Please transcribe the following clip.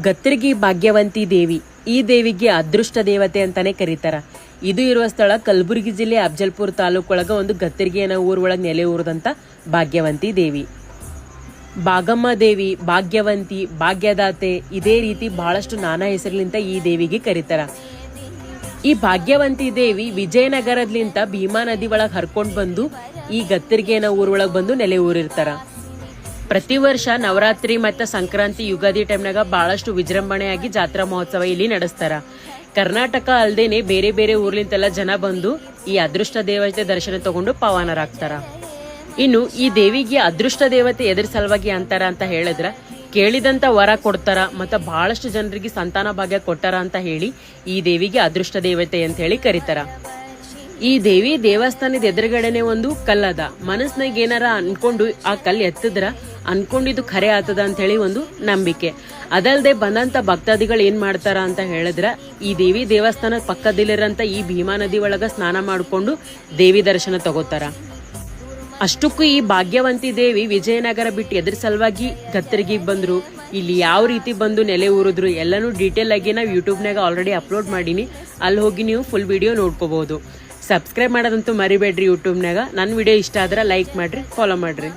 ಗತ್ತರ್ಗಿ ಭಾಗ್ಯವಂತಿ ದೇವಿ. ಈ ದೇವಿಗೆ ಅದೃಷ್ಟ ದೇವತೆ ಅಂತಾನೆ ಕರೀತಾರ. ಇದು ಇರುವ ಸ್ಥಳ ಕಲಬುರಗಿ ಜಿಲ್ಲೆ ಅಫಜಲ್ಪುರ ತಾಲೂಕೊಳಗ ಒಂದು ಗತ್ತರ್ಗಿ ಅನ್ನೋ ಊರೊಳಗೆ ನೆಲೆ ಊರದಂತ ಭಾಗ್ಯವಂತಿ ದೇವಿ. ಭಾಗಮ್ಮ ದೇವಿ, ಭಾಗ್ಯವಂತಿ, ಭಾಗ್ಯದಾತೆ, ಇದೇ ರೀತಿ ಬಹಳಷ್ಟು ನಾನಾ ಹೆಸರಿನಿಂದ ಈ ದೇವಿಗೆ ಕರೀತಾರ. ಈ ಭಾಗ್ಯವಂತಿ ದೇವಿ ವಿಜಯನಗರದ್ಲಿಂತ ಭೀಮಾ ನದಿ ಒಳಗೆ ಹರ್ಕೊಂಡು ಬಂದು ಈ ಗತ್ತರ್ಗಿ ಅನ್ನೋ ಊರೊಳಗೆ ಬಂದು ನೆಲೆ ಊರಿರ್ತಾರ. ಪ್ರತಿ ವರ್ಷ ನವರಾತ್ರಿ ಮತ್ತು ಸಂಕ್ರಾಂತಿ ಯುಗಾದಿ ಟೈಮ್ನಾಗ ಬಹಳಷ್ಟು ವಿಜೃಂಭಣೆಯಾಗಿ ಜಾತ್ರಾ ಮಹೋತ್ಸವ ಇಲ್ಲಿ ನಡೆಸ್ತಾರ. ಕರ್ನಾಟಕ ಅಲ್ಲದೇನೆ ಬೇರೆ ಬೇರೆ ಊರ್ಲಿಂತೆಲ್ಲ ಜನ ಬಂದು ಈ ಅದೃಷ್ಟ ದೇವತೆ ದರ್ಶನ ತಗೊಂಡು ಪಾವನರಾಗ್ತಾರ. ಇನ್ನು ಈ ದೇವಿಗೆ ಅದೃಷ್ಟ ದೇವತೆ ಎದುರು ಸಲುವಾಗಿ ಅಂತಾರ ಅಂತ ಹೇಳಿದ್ರ, ಕೇಳಿದಂತ ವರ ಕೊಡ್ತಾರ ಮತ್ತು ಬಹಳಷ್ಟು ಜನರಿಗೆ ಸಂತಾನ ಭಾಗ್ಯ ಕೊಟ್ಟಾರ ಅಂತ ಹೇಳಿ ಈ ದೇವಿಗೆ ಅದೃಷ್ಟ ದೇವತೆ ಅಂತ ಹೇಳಿ ಕರೀತಾರ. ಈ ದೇವಿ ದೇವಸ್ಥಾನದ ಎದುರುಗಡೆನೆ ಒಂದು ಕಲ್ಲದ. ಮನಸ್ನಾಗ ಏನಾರ ಅನ್ಕೊಂಡು ಆ ಕಲ್ಲು ಎತ್ತದ್ರ ಅನ್ಕೊಂಡಿದ್ದು ಖರೆ ಆತದ ಅಂತ ಹೇಳಿ ಒಂದು ನಂಬಿಕೆ. ಅದಲ್ಲದೆ ಬಂದಂತ ಭಕ್ತಾದಿಗಳು ಏನ್ ಮಾಡ್ತಾರ ಅಂತ ಹೇಳಿದ್ರ, ಈ ದೇವಿ ದೇವಸ್ಥಾನದ ಪಕ್ಕದಲ್ಲಿರಂತ ಈ ಭೀಮಾ ನದಿ ಒಳಗ ಸ್ನಾನ ಮಾಡಿಕೊಂಡು ದೇವಿ ದರ್ಶನ ತಗೋತಾರ. ಅಷ್ಟಕ್ಕೂ ಈ ಭಾಗ್ಯವಂತಿ ದೇವಿ ವಿಜಯನಗರ ಬಿಟ್ಟು ಎದ್ರ ಸಲುವಾಗಿ ಗತ್ತರ್ಗಿಗೆ ಬಂದ್ರು, ಇಲ್ಲಿ ಯಾವ ರೀತಿ ಬಂದು ನೆಲೆ ಊರಿದ್ರು ಎಲ್ಲಾನು ಡೀಟೇಲ್ ಆಗಿ ನಾವು ಯೂಟ್ಯೂಬ್ನಾಗ ಆಲ್ರೆಡಿ ಅಪ್ಲೋಡ್ ಮಾಡೀನಿ. ಅಲ್ಲಿ ಹೋಗಿ ನೀವು ಫುಲ್ ವಿಡಿಯೋ ನೋಡ್ಕೋಬಹುದು. ಸಬ್ಸ್ಕ್ರೈಬ್ ಮಾಡೋದಂತೂ ಮರಿಬೇಡ್ರಿ ಯೂಟ್ಯೂಬ್ನಾಗ. ನನ್ನ ವಿಡಿಯೋ ಇಷ್ಟ ಆದ್ರೆ ಲೈಕ್ ಮಾಡ್ರಿ, ಫಾಲೋ ಮಾಡ್ರಿ.